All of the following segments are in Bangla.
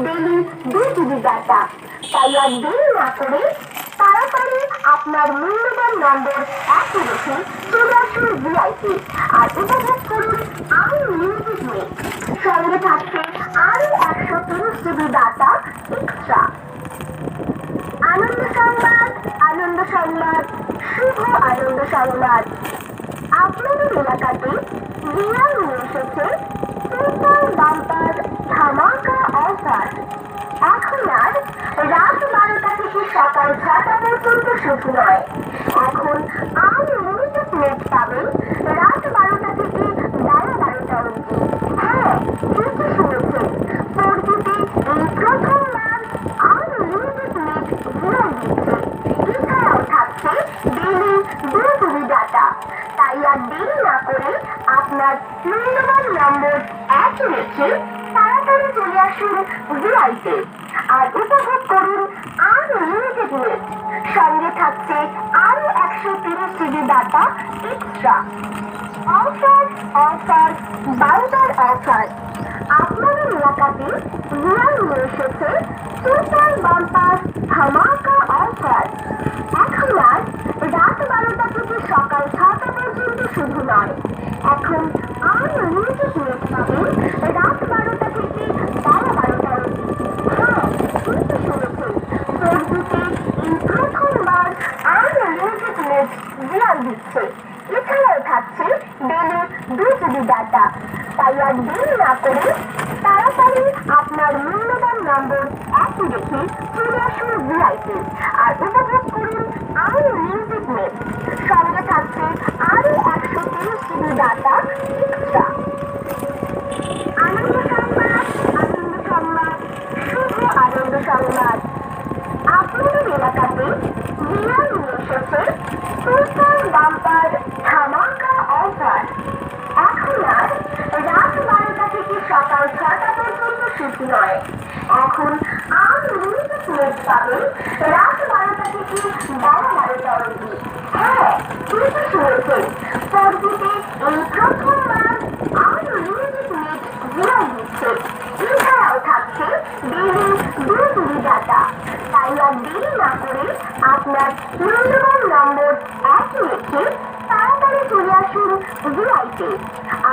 Daily 2 GB data. তাই আর দেরি না করে তাড়াতাড়ি আপনার মূল্যবান নম্বর একই রেখে চলে আসুন ভিআইপি আর উপভোগ করুন আনলিমিটেড নেট। সঙ্গে থাকছে আরো 130 GB ডাটা এক্সট্রা। আনন্দ সংবাদ, আনন্দ সংবাদ, শুভ আনন্দ সংবাদ। আপনাদের এলাকাতে রিয়াল নিয়ে এসেছে সুপার বাম্পার ধামাকা অফার। এখন আর রাত 12টা থেকে সকাল 6টা পর্যন্ত শুধু নয়, এখন আনলিমিটেড নেট পাবেন রাত 12টা থেকে বেলা 12টা অবধি। হ্যাঁ, ঠিকই শুনেছেন, 4Gতে এই প্রথমবার আনলিমিটেড নেট ভিআই দিচ্ছে। এছাড়াও থাকছে ডেইলি 2 GB ডাটা। তাই আর দেরি না করে আপনার মূল্যবান নম্বর একই রেখে তাড়াতাড়ি চলে আসুন ভিআইতে আর উপভোগ করুন আনলিমিটেড নেট। সঙ্গে থাকছে আরো 130 GB data extra. Offer offer bumper offer. আপনাদের এলাকাতে রিয়াল নিয়ে এসেছে সুপার বাম্পার ধামাকা অফার। এখন আর রাত 12টা থেকে সকাল 6টা পর্যন্ত শুধু নয়, এখন আনলিমিটেড নেট পাবেন রাত 12টা থেকে বেলা 12টা অবধি। হ্যাঁ, ঠিকই শুনেছেন, 4Gতে এই প্রথমবার আনলিমিটেড নেট ভিআই দিচ্ছে। এছাড়াও থাকছে ডেইলি 2 GB ডাটা। তাই আর দেরি না করে তাড়াতাড়ি আপনার মূল্যবান নম্বর একই রেখে চলে আসুন ভিআইপি আর উপভোগ করুন আনলিমিটেড নেট। সঙ্গে থাকছে আরো 130 GB ডাটা এক্সট্রা। আনন্দ সংবাদ, আনন্দ সংবাদ, শুভ আনন্দ সংবাদ। আপনাদের এলাকাতে রিয়াল নিয়ে এসেছে সুপার বাম্পার ধামাকা অফার। এখন আর রাত 12টা থেকে সকাল 6টা পর্যন্ত শুধু নয়, এখন আনলিমিটেড নেট পাবেন রাত 12টা থেকে বেলা 12টা অবধি। হ্যাঁ, ঠিকই শুনেছেন, 4Gতে এই প্রথমবার আনলিমিটেড নেট ভিআই দিচ্ছে। এছাড়াও থাকছে ডেইলি 2 GB ডাটা। তাই আর দেরি না করে আপনার মূল্যবান নম্বর একই রেখে তাড়াতাড়ি চলে আসুন ভিআইতে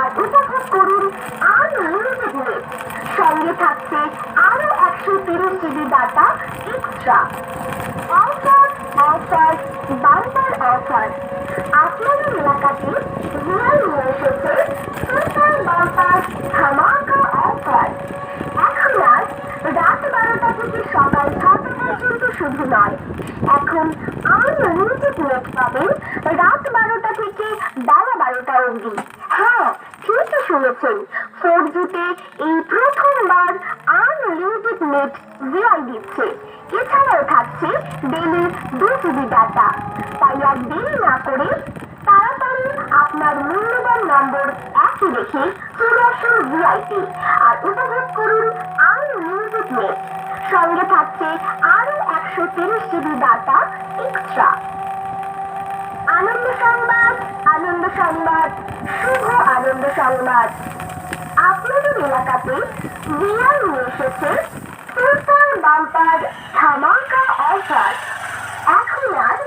আর উপভোগ করুন আনলিমিটেড নেট। সঙ্গে থাকছে আরো 130 GB data extra. Offer offer bumper offer. আপনাদের এলাকাতে রিয়াল নিয়ে এসেছে সুপার বাম্পার ধামাকা অফার। এখন আর রাত 12টা থেকে সকাল 6টা পর্যন্ত শুধু নয়, এখন আনলিমিটেড নেট পাবেন রাত 12টা থেকে বেলা 12টা অবধি। হ্যাঁ, ঠিকই শুনেছেন, 4Gতে এই প্রথমবার আনলিমিটেড নেট ভিআই দিচ্ছে। এছাড়াও থাকছে ডেইলি 2 GB ডাটা। তাই আর দেরি না করে তাড়াতাড়ি আপনার মূল্যবান নম্বর একই রেখে চলে আসুন ভিআইপি আর উপভোগ করুন আনলিমিটেড নেট। সঙ্গে থাকছে আরো 130 GB ডাটা এক্সট্রা। আনন্দ সংবাদ, আনন্দ সংবাদ, শুভ আনন্দ সংবাদ। আপনাদের এলাকাতে রিয়াল নিয়ে এসেছে সুপার বাম্পার ধামাকা অফার। এখন আর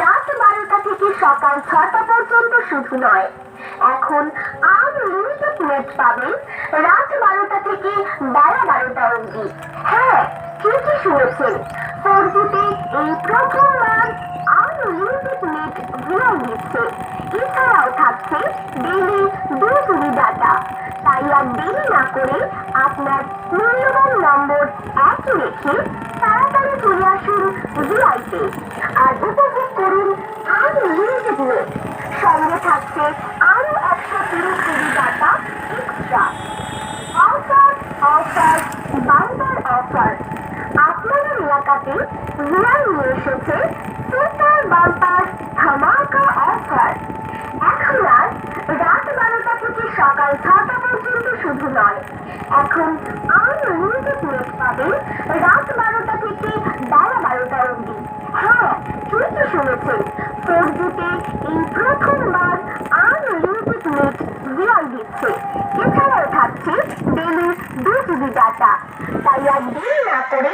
রাত 12টা থেকে সকাল 6টা পর্যন্ত শুধু নয়, এখন আনলিমিটেড নেট পাবেন রাত 12টা থেকে বেলা 12টা অবধি। হ্যাঁ, ঠিকই শুনেছেন, 4Gতে এই প্রথমবার আনলিমিটেড নেট ভিআই দিচ্ছে। এছাড়াও থাকছে ডেইলি 2 GB ডাটা। তাই আর দেরি না করে আপনার মূল্যবান নম্বর একই রেখে তাড়াতাড়ি চলে আসুন ভিআইতে আর উপভোগ করুন আনলিমিটেড নেট। সঙ্গে থাকছে আরো 130 GB data extra. Offer offer bumper offer. আপনাদের এলাকাতে রিয়াল নিয়ে এসেছে সুপার বাম্পার ধামাকা অফার। এখন আর রাত 12টা থেকে সকাল 6টা পর্যন্ত শুধু নয়, এখন আনলিমিটেড নেট পাবেন রাত 12টা থেকে বেলা 12টা অবধি। হ্যাঁ, ঠিকই শুনেছেন, 4Gতে এই প্রথমবার আনলিমিটেড নেট ভিআই দিচ্ছে। এছাড়াও থাকছে ডেইলি 2 GB ডাটা। তাই আর দেরি না করে